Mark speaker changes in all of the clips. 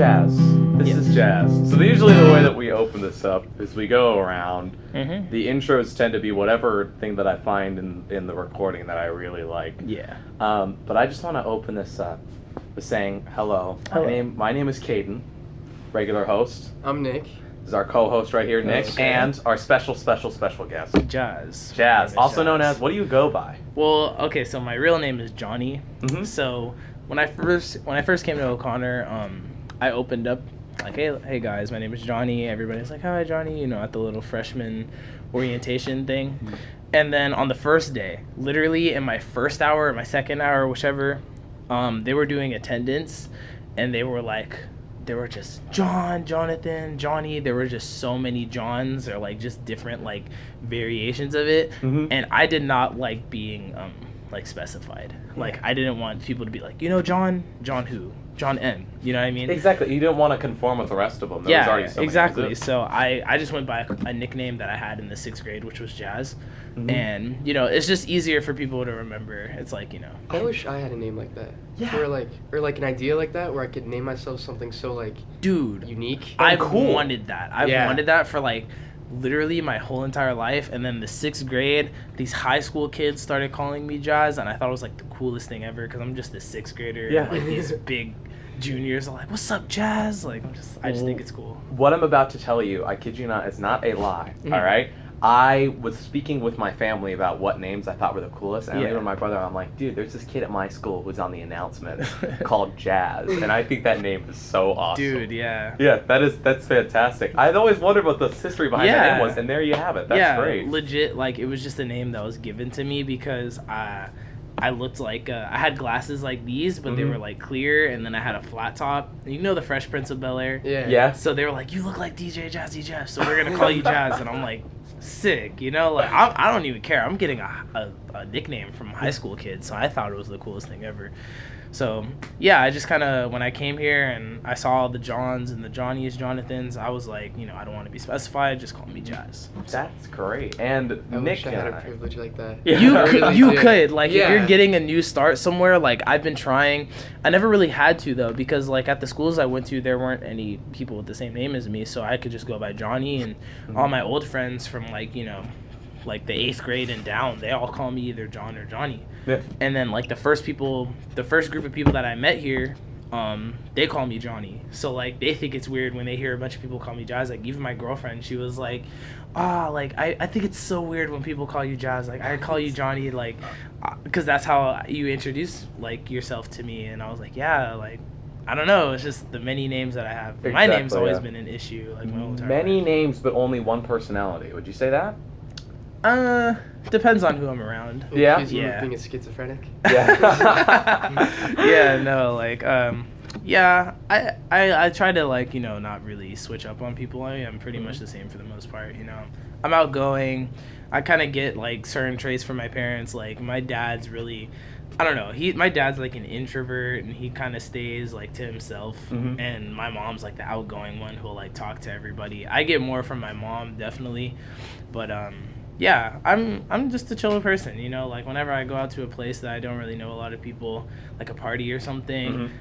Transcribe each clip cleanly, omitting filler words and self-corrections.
Speaker 1: Jazz. This is Jazz. So usually the way that we open this up is we go around.
Speaker 2: Mm-hmm.
Speaker 1: The intros tend to be whatever thing that I find in the recording that I really like.
Speaker 2: Yeah.
Speaker 1: But I just want to open this up with saying hello. My name is Caden, regular host.
Speaker 3: I'm Nick.
Speaker 1: This is our co-host right here, Nick,
Speaker 3: Okay.
Speaker 1: and our special guest,
Speaker 2: Jazz.
Speaker 1: Jazz, also
Speaker 2: Jazz.
Speaker 1: known as, what do you go by?
Speaker 2: Well, okay, so my real name is Johnny.
Speaker 1: Mhm.
Speaker 2: So when I first came to OConnor, I opened up like, hey guys, my name is Johnny. Everybody's like, hi Johnny, at the little freshman orientation thing.
Speaker 1: Mhm.
Speaker 2: And then on the first day, literally in my first hour, or my second hour, whichever, they were doing attendance, and they were just John, Jonathan, Johnny. There were just so many Johns, or like just different like variations of it.
Speaker 1: Mhm.
Speaker 2: And I did not like being like specified. Like I didn't want people to be like, John who? John N. You know what I mean?
Speaker 1: Exactly. You didn't want to conform with the rest of them. There was already so many
Speaker 2: exactly.
Speaker 1: to do.
Speaker 2: So I just went by a nickname that I had in the 6th grade, which was Jazz.
Speaker 1: Mhm.
Speaker 2: And, it's just easier for people to remember. It's like,
Speaker 3: I wish I had a name like that.
Speaker 1: Yeah.
Speaker 3: Or like an idea like that where I could name myself something so like
Speaker 2: dude,
Speaker 3: unique.
Speaker 2: I've
Speaker 1: cool.
Speaker 2: wanted that. I've
Speaker 3: Yeah.
Speaker 2: wanted that for like literally my whole entire life. And then the 6th grade, these high school kids started calling me Jazz, and I thought it was like the coolest thing ever because I'm just a 6th grader.
Speaker 1: Yeah.
Speaker 2: And, like these big juniors are like, "What's up, Jazz?" Like I just think it's cool.
Speaker 1: What I'm about to tell you, I kid you not, is not a lie.
Speaker 2: Mhm.
Speaker 1: All right. I was speaking with my family about what names I thought were the coolest, and I
Speaker 2: Yeah.
Speaker 1: with my brother, I'm like, dude, there's this kid at my school who's on the announcement called Jazz, and I think that name is so awesome.
Speaker 2: Dude, yeah.
Speaker 1: Yeah, that's fantastic. I'd always wondered what the history behind that
Speaker 2: Yeah.
Speaker 1: name was, and there you have it. That's great.
Speaker 2: Legit, like it was just a name that was given to me because I looked like I had glasses like these, but they
Speaker 1: Mhm.
Speaker 2: were like clear, and then I had a flat top. The Fresh Prince of Bel-Air?
Speaker 3: Yeah.
Speaker 1: Yeah.
Speaker 2: So they were like, "You look like DJ Jazzy Jeff, so we're gonna call you Jazz." And I'm like, sick, like I don't even care. I'm getting a nickname from high school kids, so I thought it was the coolest thing ever. So yeah, I just kind of, when I came here and I saw the Johns and the Johnnies, Jonathans, I was like, I don't want to be specified. Just call me Jazz.
Speaker 1: That's great. And
Speaker 3: I
Speaker 1: Nick
Speaker 3: wish I had
Speaker 1: and
Speaker 3: a
Speaker 1: I.
Speaker 3: privilege like that.
Speaker 1: Yeah.
Speaker 2: You
Speaker 3: I
Speaker 2: could,
Speaker 3: really
Speaker 2: you
Speaker 3: did.
Speaker 2: could like if
Speaker 3: Yeah.
Speaker 2: you're getting a new start somewhere. Like I've been trying. I never really had to though, because like at the schools I went to, there weren't any people with the same name as me, so I could just go by Johnny. And all my old friends from like like the 8th grade and down, they all call me either John or Johnny.
Speaker 1: Yeah.
Speaker 2: And then like the first group of people that I met here, they call me Johnny. So like they think it's weird when they hear a bunch of people call me Jazz. Like even my girlfriend, she was like, like I think it's so weird when people call you Jazz. Like I call you Johnny, like because that's how you introduce like yourself to me. And I was like, yeah, like I don't know. It's just the many names that I have. My name's
Speaker 1: Exactly,
Speaker 2: always
Speaker 1: yeah.
Speaker 2: been an issue. Like my whole entire
Speaker 1: Many
Speaker 2: life.
Speaker 1: names, but only one personality. Would you say that?
Speaker 2: Depends on who I'm around.
Speaker 3: It
Speaker 1: Yeah?
Speaker 3: accuse you of
Speaker 2: Yeah.
Speaker 3: being a schizophrenic.
Speaker 1: Yeah.
Speaker 2: Yeah, no, like, yeah, I try to, like, not really switch up on people. I am pretty much the same for the most part, I'm outgoing. I kind of get, like, certain traits from my parents. Like, my dad's really, I don't know, my dad's, like, an introvert, and he kind of stays, like, to himself.
Speaker 1: Mhm.
Speaker 2: And my mom's, like, the outgoing one who'll, like, talk to everybody. I get more from my mom, definitely. But, yeah, I'm just a chill person, like whenever I go out to a place that I don't really know a lot of people, like a party or something,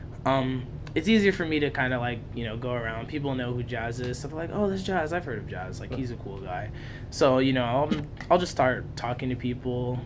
Speaker 2: it's easier for me to kind of like, go around. People know who Jazz is, so they're like, "Oh, this Jazz, I've heard of Jazz, like he's a cool guy." So, I'll just start talking to people,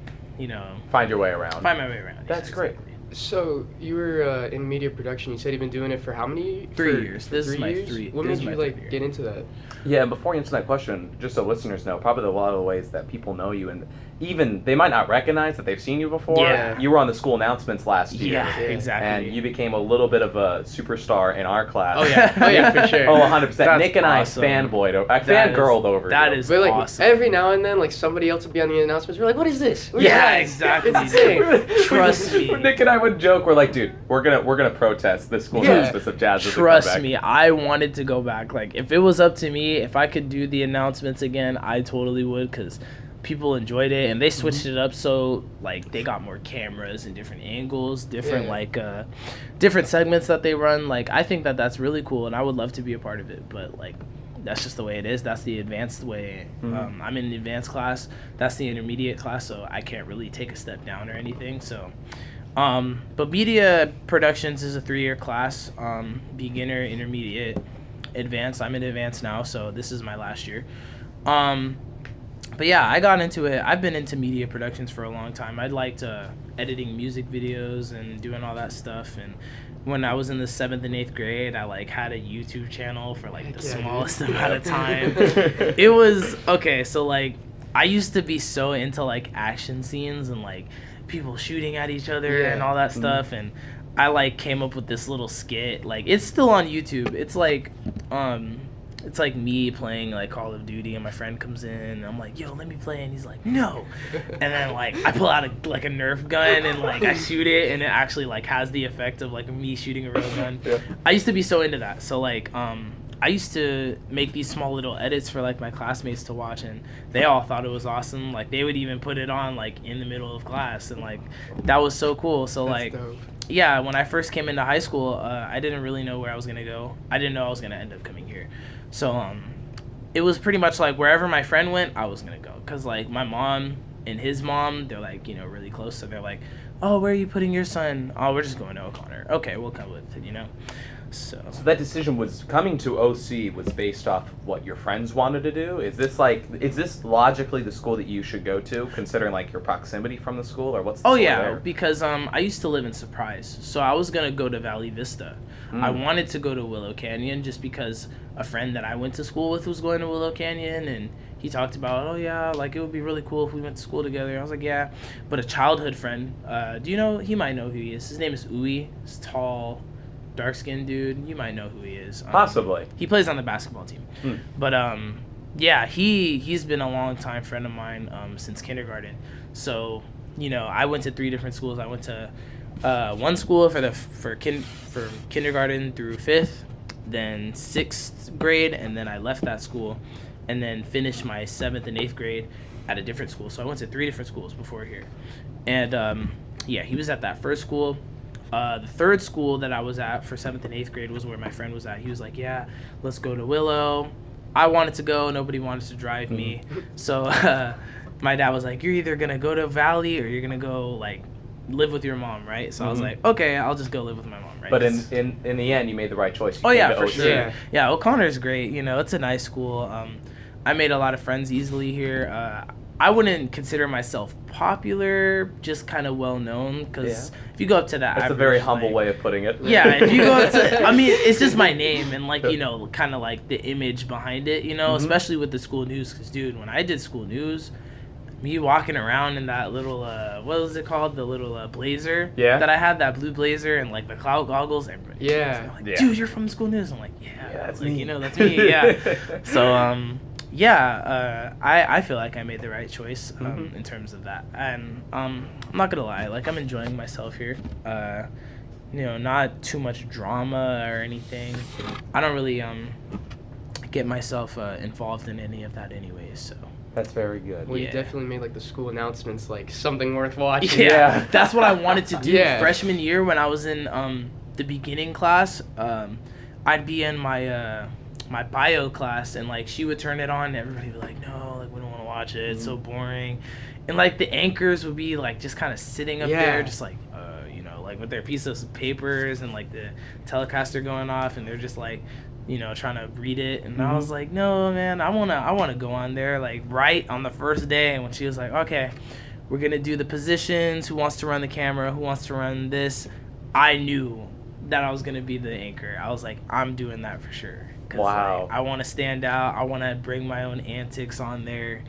Speaker 1: Find your way around.
Speaker 2: find my way around.
Speaker 1: That's great.
Speaker 2: Exactly.
Speaker 3: So you were in media production. You said you've been doing it for how many?
Speaker 2: 3 years.
Speaker 3: For
Speaker 2: This is
Speaker 3: 3
Speaker 2: my
Speaker 3: years?
Speaker 2: three-
Speaker 3: What
Speaker 2: this
Speaker 3: made
Speaker 2: is
Speaker 3: you
Speaker 2: my
Speaker 3: like
Speaker 2: third year.
Speaker 3: get into that?
Speaker 1: Yeah, and before you answer that question, just so listeners know, probably a lot of the ways that people know you, and even they might not recognize that they've seen you before.
Speaker 2: Yeah.
Speaker 1: You were on the school announcements last year.
Speaker 2: Yeah, exactly.
Speaker 1: And you became a little bit of a superstar in our class.
Speaker 3: Oh yeah, for sure.
Speaker 1: Oh, 100%.
Speaker 2: That's
Speaker 1: Nick and
Speaker 2: awesome.
Speaker 1: I fangirled over
Speaker 2: that
Speaker 1: you.
Speaker 2: is
Speaker 3: But like
Speaker 2: awesome.
Speaker 3: every now and then, like somebody else would be on the announcements. We're like, "What is this?" Where's
Speaker 2: Yeah,
Speaker 3: Jazz?"
Speaker 2: exactly.
Speaker 3: It's insane.
Speaker 2: Trust me.
Speaker 1: Nick and I would joke, we're like, dude, we're gonna protest this school
Speaker 3: Yeah.
Speaker 1: announcements of Jazz.
Speaker 2: Trust me, I wanted to go back. Like, if it was up to me, if I could do the announcements again, I totally would, because people enjoyed it, and they switched it up so, like, they got more cameras and different angles, different,
Speaker 3: Yeah.
Speaker 2: like, different segments that they run. Like, I think that that's really cool, and I would love to be a part of it, but, like, that's just the way it is. That's the advanced way.
Speaker 1: Mhm.
Speaker 2: I'm in the advanced class. That's the intermediate class, so I can't really take a step down or anything, so... But media productions is a 3-year class, beginner, intermediate, advanced. I'm in advanced now, so this is my last year. But yeah, I got into it. I've been into media productions for a long time. I liked editing music videos and doing all that stuff. And when I was in the 7th and 8th grade, I like had a YouTube channel for like the smallest amount of time. It was okay. So like, I used to be so into like action scenes and like people shooting at each other and all that stuff. And I like came up with this little skit. Like, it's still on YouTube. It's like me playing like Call of Duty, and my friend comes in and I'm like, yo, let me play, and he's like, no. And then like I pull out a Nerf gun and like I shoot it, and it actually like has the effect of like me shooting a real gun. I used to be so into that. So like I used to make these small little edits for like my classmates to watch, and they all thought it was awesome. Like, they would even put it on like in the middle of class, and like that was so cool. So that's like dope. Yeah, when I first came into high school, I didn't really know where I was gonna go. I didn't know I was gonna end up coming here. So it was pretty much like wherever my friend went, I was gonna go. Cause like my mom and his mom, they're like, you know, really close. So they're like, oh, where are you putting your son? Oh, we're just going to OConnor. Okay, we'll come with it, you know. So
Speaker 1: that decision was coming to OC was based off what your friends wanted to do. Is this logically the school that you should go to, considering like your proximity from the school, or what's the story there?
Speaker 2: Because I used to live in Surprise, so I was gonna go to Valley Vista. I wanted to go to Willow Canyon just because a friend that I went to school with was going to Willow Canyon, and he talked about, oh yeah, like it would be really cool if we went to school together. I was like, yeah. But a childhood friend, do you know? He might know who he is. His name is Uwe. He's tall, dark-skinned dude. You might know who he is.
Speaker 1: Possibly.
Speaker 2: He plays on the basketball team. But yeah, he's been a long time friend of mine since kindergarten. So, you know, I went to 3 different schools. I went to one school for kindergarten through 5th, then 6th grade, and then I left that school, and then finished my 7th and 8th grade at a different school. So I went to 3 different schools before here. And yeah, he was at that first school. The 3rd school that I was at for 7th and 8th grade was where my friend was at. He was like, yeah, let's go to Willow. I wanted to go. Nobody wanted to drive me. So my dad was like, you're either going to go to Valley or you're going to go, like, live with your mom, right? So I was like, okay, I'll just go live with my mom, right?
Speaker 1: But in the end, you made the right choice. You
Speaker 2: yeah, for sure. Yeah, OConnor's great. You know, it's a nice school. I made a lot of friends easily here. I wouldn't consider myself popular, just kind of well-known, because if you go up to that...
Speaker 1: That's a very humble way of putting it.
Speaker 2: Yeah, if you go up to... I mean, it's just my name and, like, you know, kind of, like, the image behind it, you know, especially with the school news, because, dude, when I did school news, me walking around in that little, what was it called? The little blazer that I had, that blue blazer, and, like, the cloud goggles, everybody was like, dude, you're from school news. I'm like, yeah that's like, me. You know, that's me, yeah. So, yeah, I feel like I made the right choice in terms of that. And I'm not going to lie, like, I'm enjoying myself here. You know, not too much drama or anything. I don't really get myself involved in any of that anyways, so.
Speaker 1: That's very good.
Speaker 3: Well, you definitely made, like, the school announcements, like, something worth watching.
Speaker 2: Yeah. That's what I wanted to do. Freshman year when I was in the beginning class, I'd be in my bio class, and like she would turn it on and everybody would be like, no, like we don't want to watch it, it's so boring. And like the anchors would be like just kind of sitting up there just like you know, like with their pieces of papers and like the telecaster going off, and they're just like, you know, trying to read it. And I was like, no man, I wanna go on there like right on the first day. And when she was like, okay, we're gonna do the positions, who wants to run the camera, who wants to run this, I knew that I was gonna be the anchor. I was like, I'm doing that for sure.
Speaker 1: Wow.
Speaker 2: Like, I want to stand out. I want to bring my own antics on there.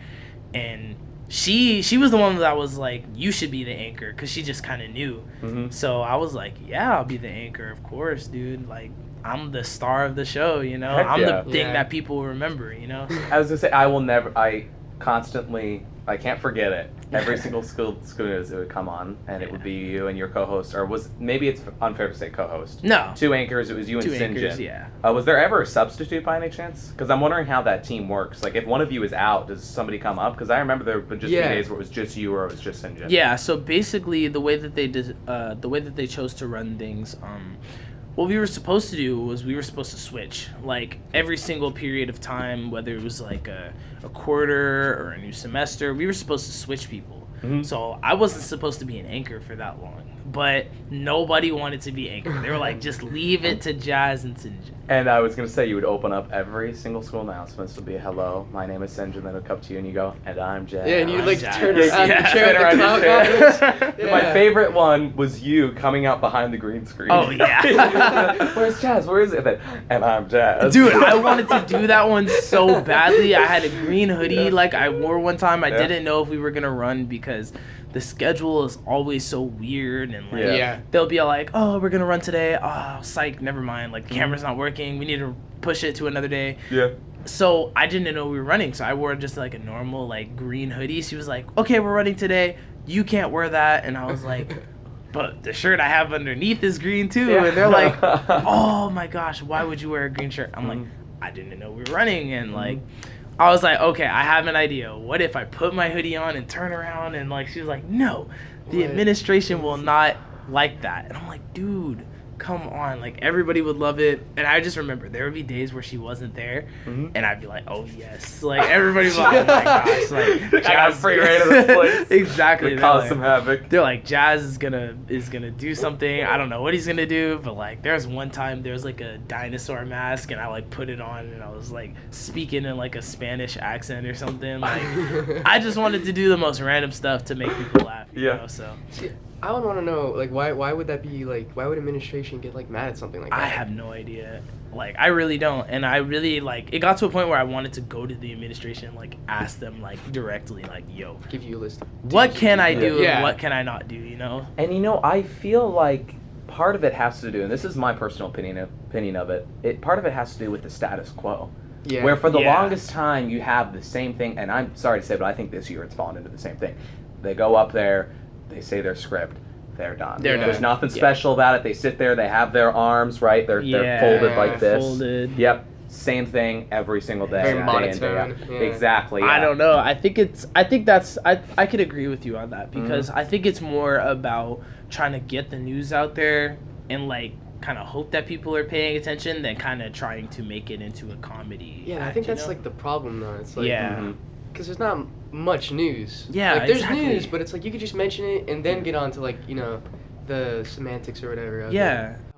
Speaker 2: And she was the one that was like, you should be the anchor, because she just kind of knew. So I was like, yeah, I'll be the anchor, of course, dude. Like, I'm the star of the show, you know? I'm the thing that people remember, you know?
Speaker 1: I was going to say, I can't forget it. Every single school news, it would come on, and it would be you and your co-host, or maybe it's unfair to say co-host.
Speaker 2: No.
Speaker 1: 2 anchors, it was you and St. John.
Speaker 2: Anchors, yeah.
Speaker 1: Was there ever a substitute by any chance? Because I'm wondering how that team works. Like, if one of you is out, does somebody come up? Because I remember there would just be days where it was just you or it was just St. John.
Speaker 2: Yeah, so basically the way that they chose to run things, what we were supposed to do was we were supposed to switch, like, every single period of time, whether it was, like, a quarter or a new semester, we were supposed to switch people.
Speaker 1: Mm-hmm.
Speaker 2: So I wasn't supposed to be an anchor for that long. But nobody wanted to be anchor. They were like, just leave it to Jazz and Sinjin.
Speaker 1: And I was going to say, you would open up every single school announcements would be, hello, my name is Sinjin, then it would come to you and you go, and I'm Jazz.
Speaker 3: Yeah, and you'd like
Speaker 2: Jazz.
Speaker 3: turn around
Speaker 2: Yeah.
Speaker 3: and share the
Speaker 1: Around
Speaker 3: cloud
Speaker 1: your
Speaker 3: conference.
Speaker 1: chair. My favorite one was you coming out behind the green screen.
Speaker 2: Oh, yeah.
Speaker 1: Where's Jazz? Where is it? And I'm Jazz.
Speaker 2: Dude, I wanted to do that one so badly. I had a green hoodie like I wore one time. I didn't know if we were going to run because the schedule is always so weird, and like they'll be like, oh, we're gonna run today. Oh, psych, never mind, like the camera's not working, we need to push it to another day. So I didn't know we were running, so I wore just like a normal like green hoodie. She was like, okay, we're running today, you can't wear that. And I was like, but the shirt I have underneath is green too. And they're like, oh my gosh, why would you wear a green shirt? I'm like, I didn't know we were running. And like I was like, okay, I have an idea. What if I put my hoodie on and turn around? And like, she was like, no, the administration will not like that. And I'm like, dude, come on. Like, everybody would love it. And I just remember there would be days where she wasn't there, and I'd be like, oh yes. Like, everybody was like, oh my gosh. Like,
Speaker 1: I got free reign of this place.
Speaker 2: Exactly.
Speaker 1: Cause some havoc.
Speaker 2: They're like, Jazz is gonna do something. I don't know what he's gonna do, but like, there was one time there was like a dinosaur mask, and I like put it on, and I was like speaking in like a Spanish accent or something. Like, I just wanted to do the most random stuff to make people laugh. You know, so.
Speaker 3: I would want to know, like, why would that be, like, why would administration get, like, mad at something like that?
Speaker 2: I have no idea. Like, I really don't. And I really, like, it got to a point where I wanted to go to the administration, like, ask them, like, directly, like, yo.
Speaker 3: Give you a list.
Speaker 2: What can I do and what can I not do, you know?
Speaker 1: And, you know, I feel like part of it has to do, and this is my personal opinion of it, part of it has to do with the status quo.
Speaker 3: Yeah.
Speaker 1: Where for the longest time you have the same thing, and I'm sorry to say, but I think this year it's fallen into the same thing. They go up there, they say their script, they're done. There's nothing special about it. They sit there, they have their arms, right? They're folded like this.
Speaker 2: Folded.
Speaker 1: Yep. Same thing every single day.
Speaker 3: Very
Speaker 1: monotone. Exactly. Yeah.
Speaker 2: I don't know. I think I could agree with you on that because I think it's more about trying to get the news out there and like kind of hope that people are paying attention than kind of trying to make it into a comedy.
Speaker 3: Yeah, I think that's like the problem though. It's like because there's not much news.
Speaker 2: Yeah,
Speaker 3: like, there's news, but it's like you could just mention it and then get on to like, you know, the semantics or whatever.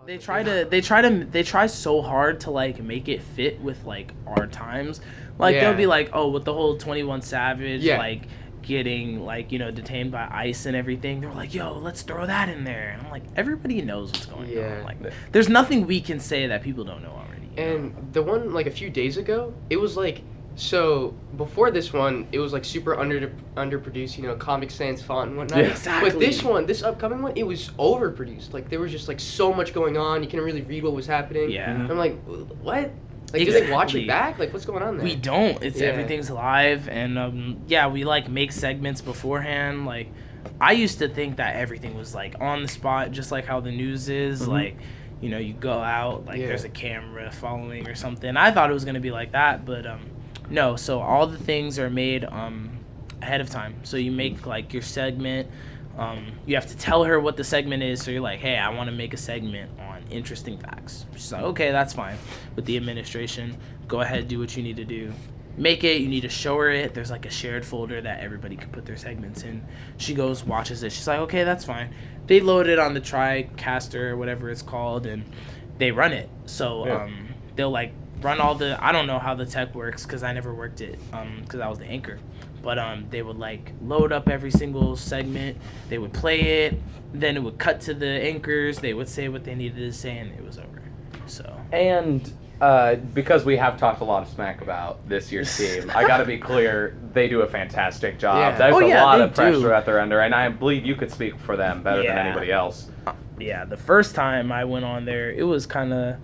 Speaker 2: They try so hard to like make it fit with like our times. Like they'll be like, oh, with the whole 21 Savage like getting like, you know, detained by ICE and everything. They're like, yo, let's throw that in there. And I'm like, everybody knows what's going on. Like, there's nothing we can say that people don't know already.
Speaker 3: And the one like a few days ago, it was like. So, before this one, it was, like, super underproduced, you know, Comic Sans font and whatnot.
Speaker 2: Exactly.
Speaker 3: But this upcoming one, it was overproduced. Like, there was just, like, so much going on. You couldn't really read what was happening. I'm like, what? Like, do they watch it back? Like, what's going on there?
Speaker 2: We don't. It's everything's live. And, we, like, make segments beforehand. Like, I used to think that everything was, like, on the spot, just like how the news is. Like, you know, you go out, like, there's a camera following or something. I thought it was going to be like that, but, no, so all the things are made ahead of time. So you make like your segment. You have to tell her what the segment is. So you're like, hey, I want to make a segment on interesting facts. She's like, okay, that's fine. With the administration, go ahead, do what you need to do. Make it. You need to show her it. There's like a shared folder that everybody can put their segments in. She goes, watches it. She's like, okay, that's fine. They load it on the TriCaster or whatever it's called, and they run it. So they'll like run all the, I don't know how the tech works because I never worked it because I was the anchor, but they would like load up every single segment, they would play it, then it would cut to the anchors, they would say what they needed to say, and it was over. So
Speaker 1: and because we have talked a lot of smack about this year's team, I gotta be clear, they do a fantastic job. There's a lot of pressure that they're under, and I believe you could speak for them better than anybody else.
Speaker 2: The first time I went on there, it was kind of,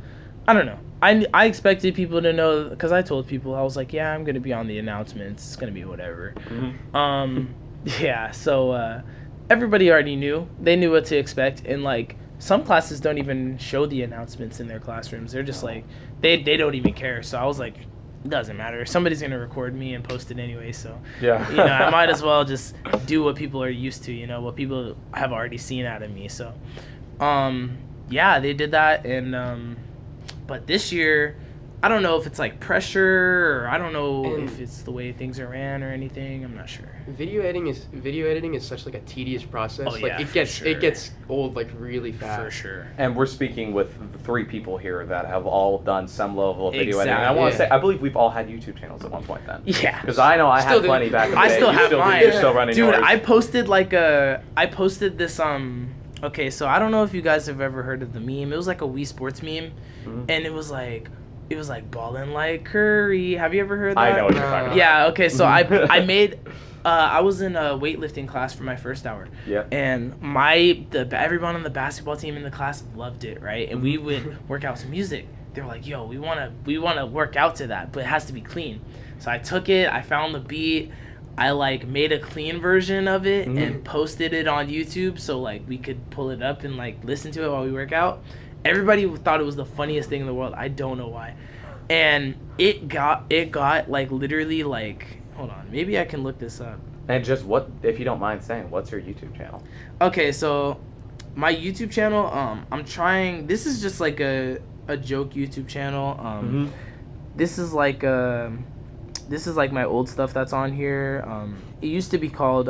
Speaker 2: I don't know. I expected people to know, because I told people, I was like, yeah, I'm going to be on the announcements. It's going to be whatever. So everybody already knew. They knew what to expect. And, like, some classes don't even show the announcements in their classrooms. They're just like, they don't even care. So I was like, it doesn't matter. Somebody's going to record me and post it anyway. So, you know, I might as well just do what people are used to, you know, what people have already seen out of me. So, they did that. And, but this year, I don't know if it's like pressure, or I don't know if it's the way things are ran or anything. I'm not sure.
Speaker 3: Video editing is such like a tedious process.
Speaker 2: Oh, yeah,
Speaker 3: like it gets old like really fast.
Speaker 2: For sure.
Speaker 1: And we're speaking with the 3 people here that have all done some level of video editing.
Speaker 2: Exactly.
Speaker 1: And I want to say, I believe we've all had YouTube channels at one point then.
Speaker 2: Yeah.
Speaker 1: Because I know I had plenty back in the day.
Speaker 2: I still have mine.
Speaker 1: You're still running
Speaker 2: Dude,
Speaker 1: yours.
Speaker 2: I posted this okay, so I don't know if you guys have ever heard of the meme. It was like a Wii Sports meme, and it was like ballin' like Curry. Have you ever heard that?
Speaker 1: I know what you're talking about.
Speaker 2: Yeah, okay, so I made I was in a weightlifting class for my first hour.
Speaker 1: Yeah.
Speaker 2: And everyone on the basketball team in the class loved it, right? And we would work out some music. They were like, "Yo, we wanna work out to that, but it has to be clean." So I took it, I found the beat, I like made a clean version of it and posted it on YouTube so like we could pull it up and like listen to it while we work out. Everybody thought it was the funniest thing in the world. I don't know why. And it got like literally like, hold on, maybe I can look this up.
Speaker 1: And just what, if you don't mind saying, what's your YouTube channel?
Speaker 2: Okay, so my YouTube channel, I'm trying, this is just like a joke YouTube channel. This is like my old stuff that's on here. It used to be called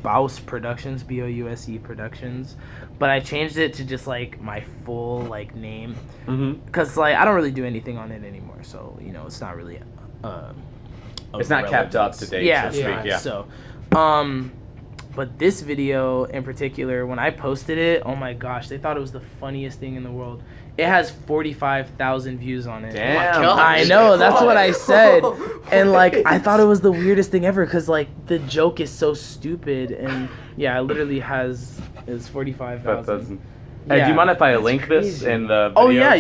Speaker 2: Bouse Productions, Bouse Productions, but I changed it to just like my full like name, because like I don't really do anything on it anymore, so you know it's not really
Speaker 1: it's not kept up to date,
Speaker 2: yeah,
Speaker 1: so to speak. Yeah.
Speaker 2: So but this video in particular, when I posted it, oh my gosh, they thought it was the funniest thing in the world. It has 45,000 views on it.
Speaker 1: Damn.
Speaker 2: I know, that's what I said. And like I thought it was the weirdest thing ever because like the joke is so stupid, and yeah, it literally is 45,000.
Speaker 1: Hey, do you mind if I link this in the video?
Speaker 2: Oh yeah,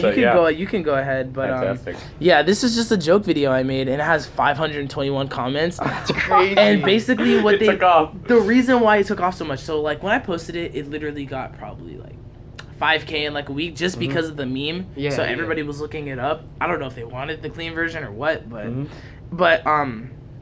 Speaker 2: you can go ahead. But
Speaker 1: fantastic.
Speaker 2: Yeah, this is just a joke video I made, and it has 521 comments.
Speaker 3: That's crazy.
Speaker 2: And basically what they
Speaker 1: took off.
Speaker 2: The reason why it took off so much. So like when I posted it, it literally got probably like 5K in like a week just because of the meme. Yeah. So everybody was looking it up. I don't know if they wanted the clean version or what, but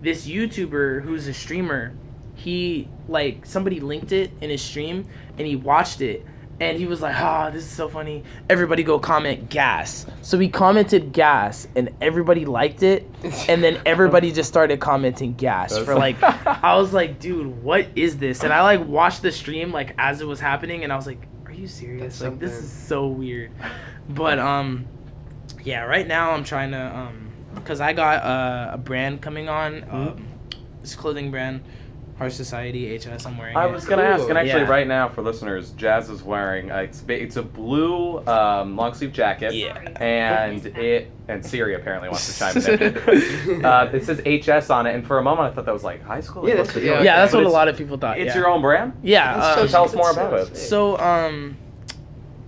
Speaker 2: this YouTuber who's a streamer, he like somebody linked it in his stream and he watched it. And he was like, this is so funny. Everybody go comment gas. So we commented gas, and everybody liked it. And then everybody just started commenting gas for like, I was like, dude, what is this? And I like watched the stream like as it was happening, and I was like, are you serious? Like this is so weird. But yeah, right now I'm trying to because I got a brand coming on, this clothing brand. Harsh Society, HS, I'm wearing
Speaker 1: I
Speaker 2: it.
Speaker 1: was going to ask, and actually right now for listeners, Jazz is wearing, it's a blue long sleeve jacket, and Siri apparently wants to chime in. It says HS on it, and for a moment I thought that was like high school.
Speaker 3: Yeah,
Speaker 2: that's what a lot of people thought.
Speaker 1: It's your own brand?
Speaker 2: Yeah.
Speaker 1: So tell us more about it.
Speaker 2: So,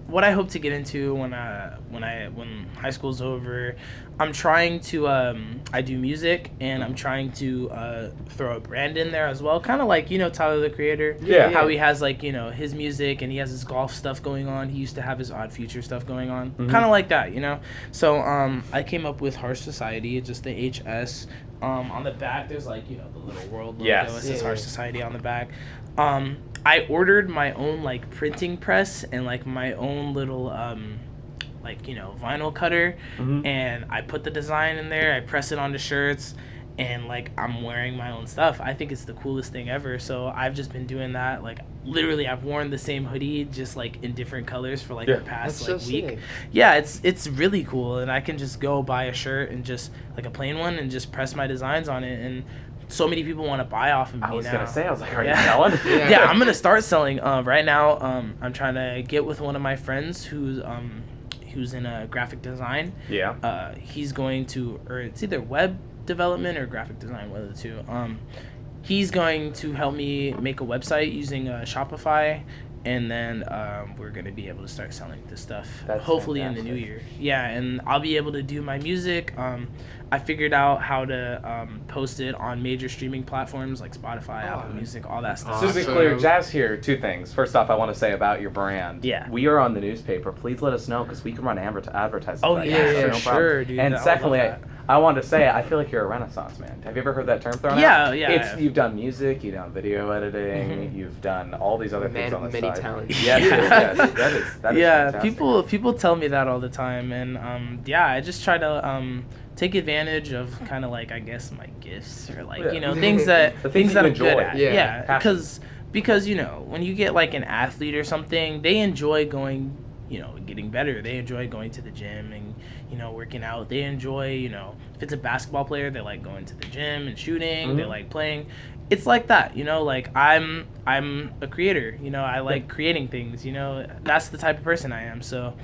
Speaker 2: what I hope to get into when high school's over, I'm trying to I do music, and I'm trying to throw a brand in there as well, kind of like Tyler the Creator. How he has like his music, and he has his golf stuff going on. He used to have his Odd Future stuff going on, kind of like that, So I came up with Harsh Society. It's just the HS. On the back, there's like the little world logo. It says Harsh Society on the back. I ordered my own like printing press and like my own little vinyl cutter, and I put the design in there. I press it onto shirts, and like I'm wearing my own stuff. I think it's the coolest thing ever. So I've just been doing that. Like literally, I've worn the same hoodie just like in different colors for like the past like week. Sick. Yeah, it's really cool, and I can just go buy a shirt and just like a plain one and just press my designs on it, and so many people want to buy off of me now.
Speaker 1: I was going to say, I was like, are you selling?
Speaker 2: Yeah, I'm going to start selling. Right now, I'm trying to get with one of my friends who's in graphic design. Yeah. He's going to, or it's either web development or graphic design, one of the two. He's going to help me make a website using Shopify, and then we're going to be able to start selling this stuff. That's hopefully fantastic. In the new year. Yeah, and I'll be able to do my music. I figured out how to post it on major streaming platforms like Spotify, Apple Music, all that stuff.
Speaker 1: So to be clear, Jazz here, 2 things. First off, I want to say about your brand. Yeah. We are on the newspaper. Please let us know, because we can run advertising.
Speaker 2: Oh, yeah, for sure, dude.
Speaker 1: And secondly, I wanted to say, I feel like you're a Renaissance man. Have you ever heard that term thrown out?
Speaker 2: Yeah.
Speaker 1: You've done music, you've done video editing, you've done all these other things on the side.
Speaker 3: Great talent.
Speaker 1: Yes, that is fantastic.
Speaker 2: People tell me that all the time, and I just try to take advantage of kind of like, I guess, my gifts or like things that I'm good at. Yeah, because when you get like an athlete or something, they enjoy going, getting better. They enjoy going to the gym and working out. They enjoy, if it's a basketball player, they like going to the gym and shooting. Mm-hmm. They like playing. It's like that, like I'm a creator, I like creating things, that's the type of person I am. So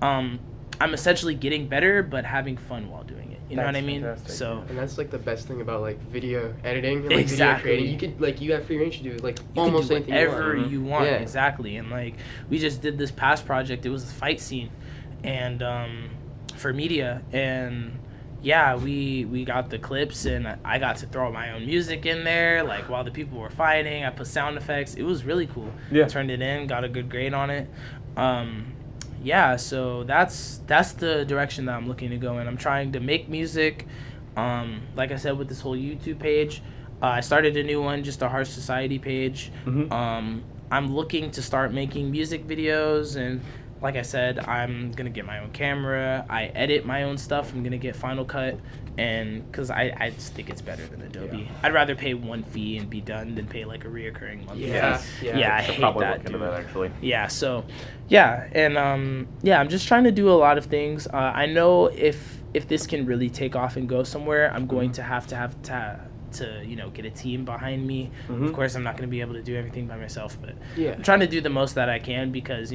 Speaker 2: I'm essentially getting better but having fun while doing it. You know what I mean?
Speaker 1: Fantastic.
Speaker 2: So
Speaker 3: and that's like the best thing about like video editing and like video creating. You could like you have free range to do like almost anything
Speaker 2: whatever you want. Yeah. Exactly. And like we just did this past project. It was a fight scene and for media, and we got the clips, and I got to throw my own music in there, like while the people were fighting. I put sound effects. It was really cool. Yeah. Turned it in, got a good grade on it. So that's the direction that I'm looking to go in. I'm trying to make music. Like I said, with this whole YouTube page, I started a new one, just a Harsh Society page. Mm-hmm. I'm looking to start making music videos, and like I said, I'm going to get my own camera. I edit my own stuff. I'm going to get Final Cut, and because I just think it's better than Adobe. Yeah. I'd rather pay one fee and be done than pay like a reoccurring monthly fee. I hate that, dude. That, actually. I'm just trying to do a lot of things. I know if this can really take off and go somewhere, I'm going to have to get a team behind me. Mm-hmm. Of course, I'm not going to be able to do everything by myself, but I'm trying to do the most that I can because,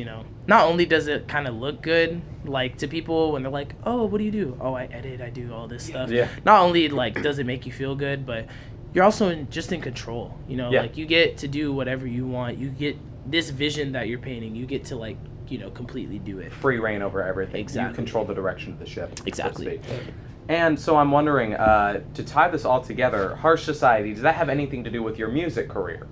Speaker 2: not only does it kind of look good, like, to people when they're like, oh, what do you do? Oh, I edit, I do all this stuff. Yeah. Not only, like, does it make you feel good, but you're also just in control, like, you get to do whatever you want. You get this vision that you're painting. You get to, like, completely do it.
Speaker 1: Free reign over everything.
Speaker 2: Exactly.
Speaker 1: You control the direction of the ship.
Speaker 2: Exactly.
Speaker 1: And so I'm wondering, to tie this all together, Harsh Society, does that have anything to do with your music career?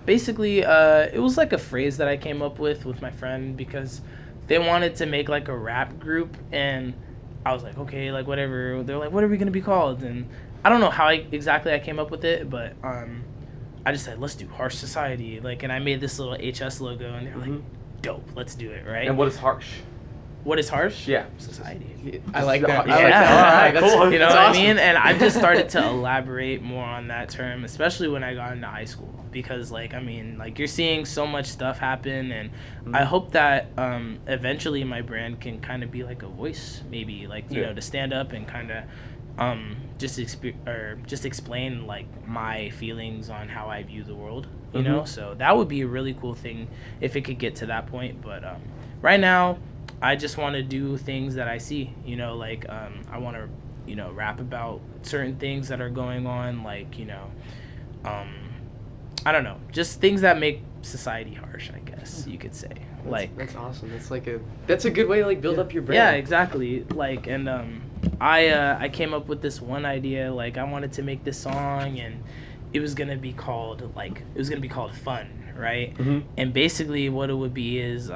Speaker 2: Basically, it was like a phrase that I came up with my friend because they wanted to make like a rap group, and I was like, okay, like whatever. They're like, what are we gonna be called? And I don't know how exactly I came up with it, but I just said, let's do Harsh Society, like, and I made this little HS logo, and they're like, dope, let's do it, right?
Speaker 1: And what is Harsh?
Speaker 2: What is Harsh?
Speaker 1: Yeah.
Speaker 2: Society.
Speaker 3: I like that.
Speaker 2: Cool. You know what I mean? And I've just started to elaborate more on that term, especially when I got into high school. Because, you're seeing so much stuff happen, and I hope that eventually my brand can kind of be like a voice, maybe, to stand up and kind of just explain, like, my feelings on how I view the world, you know? So that would be a really cool thing if it could get to that point. But right now, I just want to do things that I see, I want to, rap about certain things that are going on, I don't know, just things that make society harsh, I guess you could say.
Speaker 3: That's awesome. That's a good way to build up your brand.
Speaker 2: Yeah, exactly. I came up with this one idea, I wanted to make this song, and it was gonna be called Fun, right? Mm-hmm. And basically what it would be is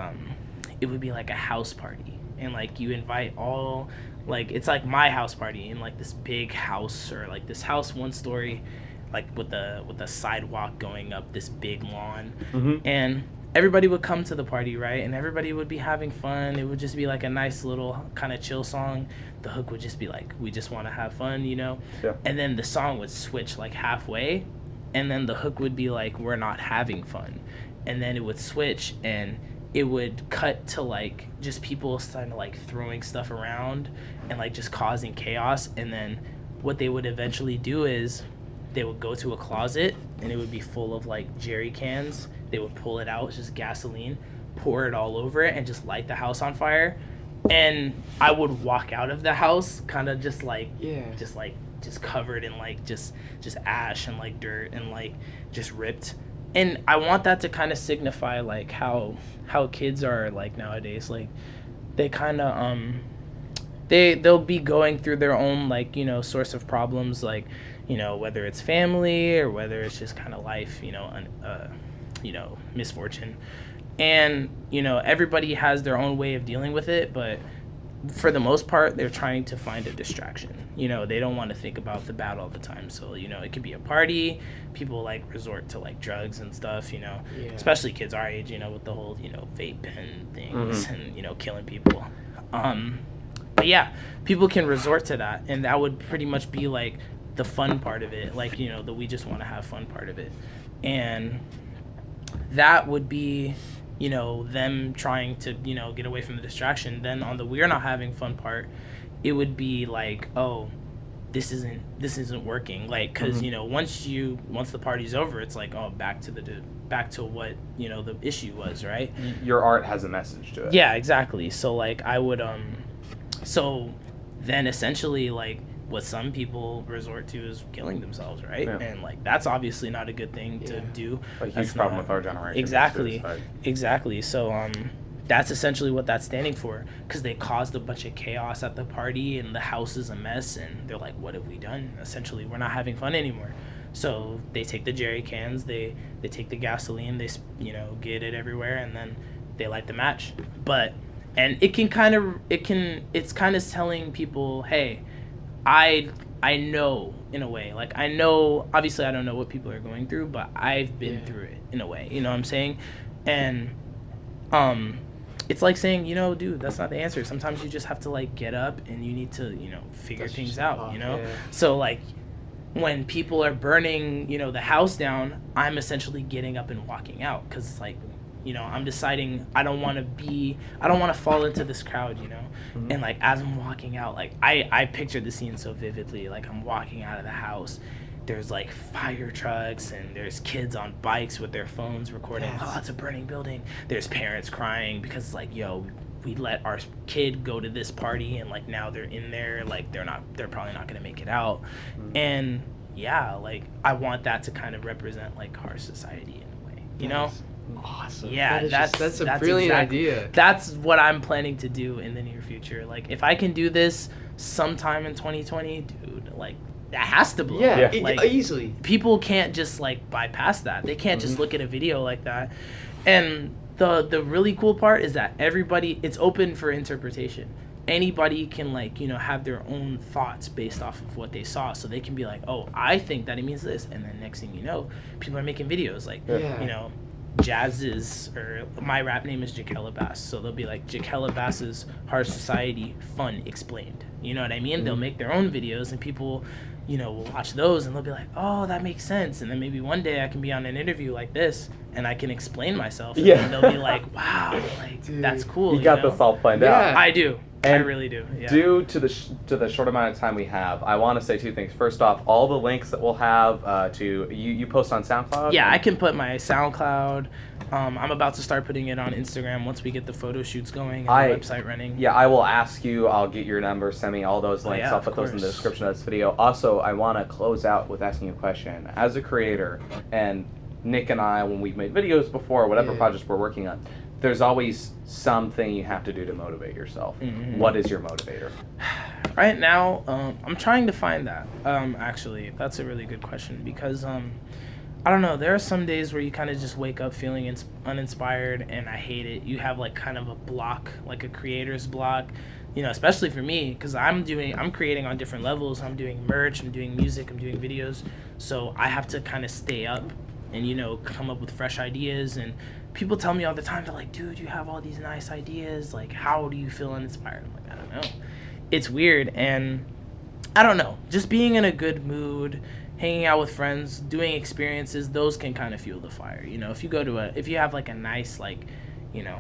Speaker 2: it would be like a house party, and you invite all, it's like my house party in this big house, or this house 1 story, with a sidewalk going up this big lawn. Mm-hmm. And everybody would come to the party, right? And everybody would be having fun. It would just be a nice little kind of chill song. The hook would just be we just want to have fun, Yeah. And then the song would switch halfway, and then the hook would be we're not having fun, and then it would switch, and it would cut to just people starting to throwing stuff around and just causing chaos. And then what they would eventually do is they would go to a closet, and it would be full of jerry cans. They would pull it out, just gasoline, pour it all over it, and just light the house on fire. And I would walk out of the house kind of just covered in just ash and dirt and just ripped. And I want that to kind of signify how kids are nowadays. They kind of they'll be going through their own source of problems, whether it's family or whether it's just kind of life, misfortune. And everybody has their own way of dealing with it, but for the most part, they're trying to find a distraction. You know, they don't want to think about the bad all the time. So, you know, it could be a party. People like resort to like drugs and stuff, you know, especially kids our age, you know, with the whole, you know, vape pen things and, you know, killing people. But yeah, people can resort to that. And that would pretty much be like the fun part of it. Like, you know, the we just want to have fun part of it. And that would be, you know, them trying to, you know, get away from the distraction. Then on the we're not having fun part, it would be like, oh, this isn't working. Like, because, you know, once the party's over, it's like, oh, back to what, you know, the issue was, right?
Speaker 1: Your art has a message to it.
Speaker 2: Yeah, exactly. So like I would so then essentially like what some people resort to is killing themselves, right? Yeah. And like that's obviously not a good thing to do.
Speaker 1: A huge problem with our generation.
Speaker 2: Exactly. So that's essentially what that's standing for, because they caused a bunch of chaos at the party and the house is a mess, and they're like, what have we done? Essentially, we're not having fun anymore. So they take the jerry cans, they take the gasoline, they, you know, get it everywhere, and then they light the match. And it's kind of telling people, hey, I know, in a way, like I know, obviously I don't know what people are going through, but I've been through it in a way, you know what I'm saying? And it's like saying, you know, dude, that's not the answer. Sometimes you just have to like get up and you need to, you know, figure things out, you know? Yeah. So like when people are burning, you know, the house down, I'm essentially getting up and walking out, because it's like, you know, I'm deciding I don't want to fall into this crowd, you know? And like as I'm walking out, like I pictured the scene so vividly. Like I'm walking out of the house, there's like fire trucks and there's kids on bikes with their phones recording. Oh, it's a burning building. There's parents crying because it's like, yo, we let our kid go to this party and like now they're in there, like they're probably not gonna make it out. And yeah, like I want that to kind of represent like our society in a way, you know?
Speaker 3: Awesome.
Speaker 2: Yeah,
Speaker 3: that's a brilliant idea.
Speaker 2: That's what I'm planning to do in the near future. Like if I can do this sometime in 2020, dude, like that has to blow up. Like,
Speaker 3: easily.
Speaker 2: People can't just like bypass that. They can't just look at a video like that. And the really cool part is that it's open for interpretation. Anybody can like, you know, have their own thoughts based off of what they saw. So they can be like, oh, I think that it means this, and then next thing you know, people are making videos like, you know, my rap name is Jakella Bass, so they'll be like Jakella Bass's Hard Society Fun Explained. You know what I mean? They'll make their own videos and people, you know, will watch those and they'll be like, oh, that makes sense. And then maybe one day I can be on an interview like this and I can explain myself. And then they'll be like, wow, like dude, that's cool.
Speaker 1: You got this all planned out.
Speaker 2: I do.
Speaker 1: And
Speaker 2: I really do. Yeah.
Speaker 1: Due to the short amount of time we have, I want to say two things. First off, all the links that we'll have to you post on SoundCloud.
Speaker 2: Yeah, I can put my SoundCloud. I'm about to start putting it on Instagram once we get the photo shoots going and the website running.
Speaker 1: Yeah, I will ask you. I'll get your number. Send me all those links. I'll put those in the description of this video. Also, I want to close out with asking you a question. As a creator, and Nick and I, when we've made videos before, whatever projects we're working on, there's always something you have to do to motivate yourself. What is your motivator?
Speaker 2: Right now, I'm trying to find that. Actually, that's a really good question because I don't know. There are some days where you kind of just wake up feeling uninspired, and I hate it. You have like kind of a block, like a creator's block, you know, especially for me because I'm creating on different levels. I'm doing merch, I'm doing music, I'm doing videos. So I have to kind of stay up and, you know, come up with fresh ideas. And people tell me all the time, they're like, dude, you have all these nice ideas. Like, how do you feel uninspired? I'm like, I don't know. It's weird. And I don't know. Just being in a good mood, hanging out with friends, doing experiences, those can kind of fuel the fire. You know, if you have like a nice, like, you know,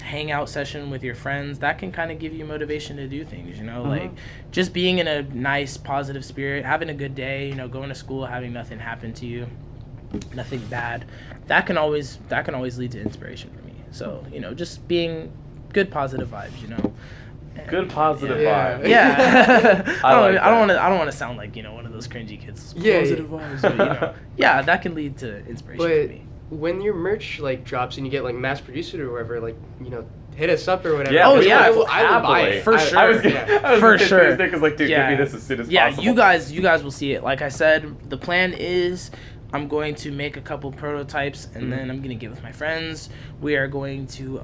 Speaker 2: hangout session with your friends, that can kind of give you motivation to do things, you know, like just being in a nice, positive spirit, having a good day, you know, going to school, having nothing happen to you, nothing bad, that can always lead to inspiration for me. So, you know, just being good, positive vibes, you know.
Speaker 1: Good positive vibes.
Speaker 2: Yeah. I don't want to sound like, you know, one of those cringy kids. Positive vibes, but, you know, yeah, that can lead to inspiration for me.
Speaker 3: When your merch like drops and you get like mass produced or whatever, like, you know, hit us up or whatever.
Speaker 1: Yeah,
Speaker 3: I will buy it
Speaker 2: for sure. I was
Speaker 1: for sure. Because like, dude, give me this as soon as possible.
Speaker 2: Yeah, you guys will see it. Like I said, the plan is I'm going to make a couple prototypes, and then I'm going to get with my friends. We are going to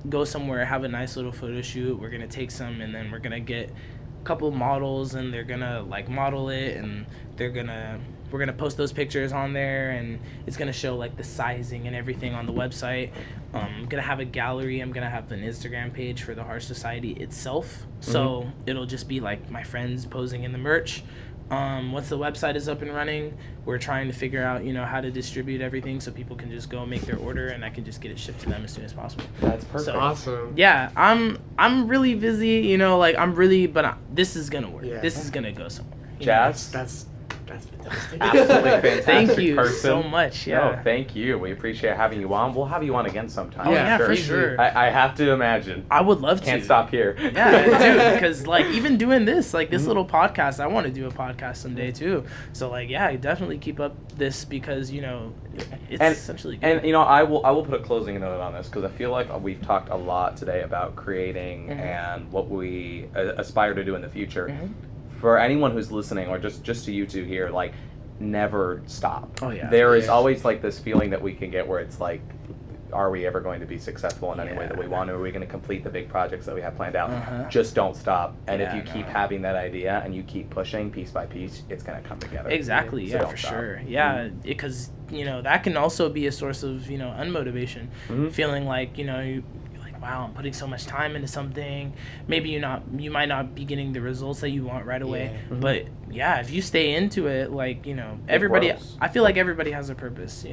Speaker 2: go somewhere, have a nice little photo shoot. We're going to take some, and then we're going to get a couple models, and they're going to like model it, and we're going to post those pictures on there, and it's going to show like the sizing and everything on the website. I'm going to have a gallery. I'm going to have an Instagram page for the Heart Society itself. So it'll just be like my friends posing in the merch. Once the website is up and running, we're trying to figure out, how to distribute everything so people can just go make their order, and I can just get it shipped to them as soon as possible.
Speaker 1: That's perfect.
Speaker 3: So, awesome.
Speaker 2: Yeah, I'm really busy, but this is gonna work. Yeah. This is gonna go somewhere.
Speaker 1: Jazz?
Speaker 3: That's fantastic.
Speaker 1: Absolutely fantastic.
Speaker 2: Thank you
Speaker 1: person.
Speaker 2: so much. Yeah.
Speaker 1: No, thank you. We appreciate having you on. We'll have you on again sometime.
Speaker 2: Oh, yeah, for sure.
Speaker 1: I have to imagine.
Speaker 2: I would love to.
Speaker 1: Can't stop here.
Speaker 2: Yeah, dude, because even doing this, this little podcast, I want to do a podcast someday too. So I definitely keep up this because, it's essentially good.
Speaker 1: And, I will put a closing note on this because I feel like we've talked a lot today about creating and what we aspire to do in the future. For anyone who's listening, or just to you two here, never stop.
Speaker 2: Oh yeah.
Speaker 1: There is always this feeling that we can get where it's are we ever going to be successful in any way that we want to? Are we going to complete the big projects that we have planned out? Just don't stop. And if you keep having that idea and you keep pushing piece by piece, it's going to come together.
Speaker 2: Exactly.
Speaker 1: So
Speaker 2: yeah, for sure. Yeah, because that can also be a source of unmotivation, feeling wow, I'm putting so much time into something. Maybe you might not be getting the results that you want right away. But if you stay into it, everybody, I feel like everybody has a purpose,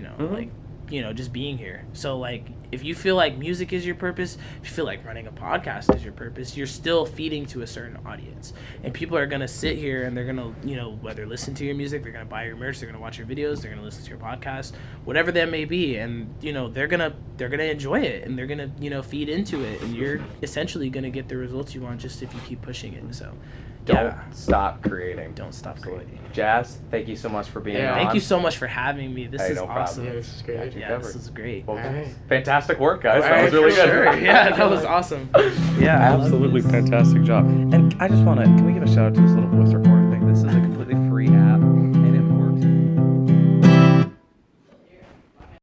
Speaker 2: just being here. So if you feel like music is your purpose, if you feel like running a podcast is your purpose, you're still feeding to a certain audience. And people are going to sit here and they're going to, whether listen to your music, they're going to buy your merch, they're going to watch your videos, they're going to listen to your podcast, whatever that may be. And, they're going to enjoy it and they're going to, feed into it. And you're essentially going to get the results you want just if you keep pushing it. So
Speaker 1: don't stop creating.
Speaker 2: Don't stop creating.
Speaker 1: Jazz, thank you so much for being on.
Speaker 2: Thank you so much for having me. This is
Speaker 1: no
Speaker 2: awesome.
Speaker 3: Yeah, this is great.
Speaker 2: Yeah, this is great.
Speaker 1: Well, fantastic work, guys. That was really good.
Speaker 2: Sure. Yeah, that was awesome.
Speaker 1: Yeah, absolutely fantastic job. And I just want to, can we give a shout out to this little voice recording?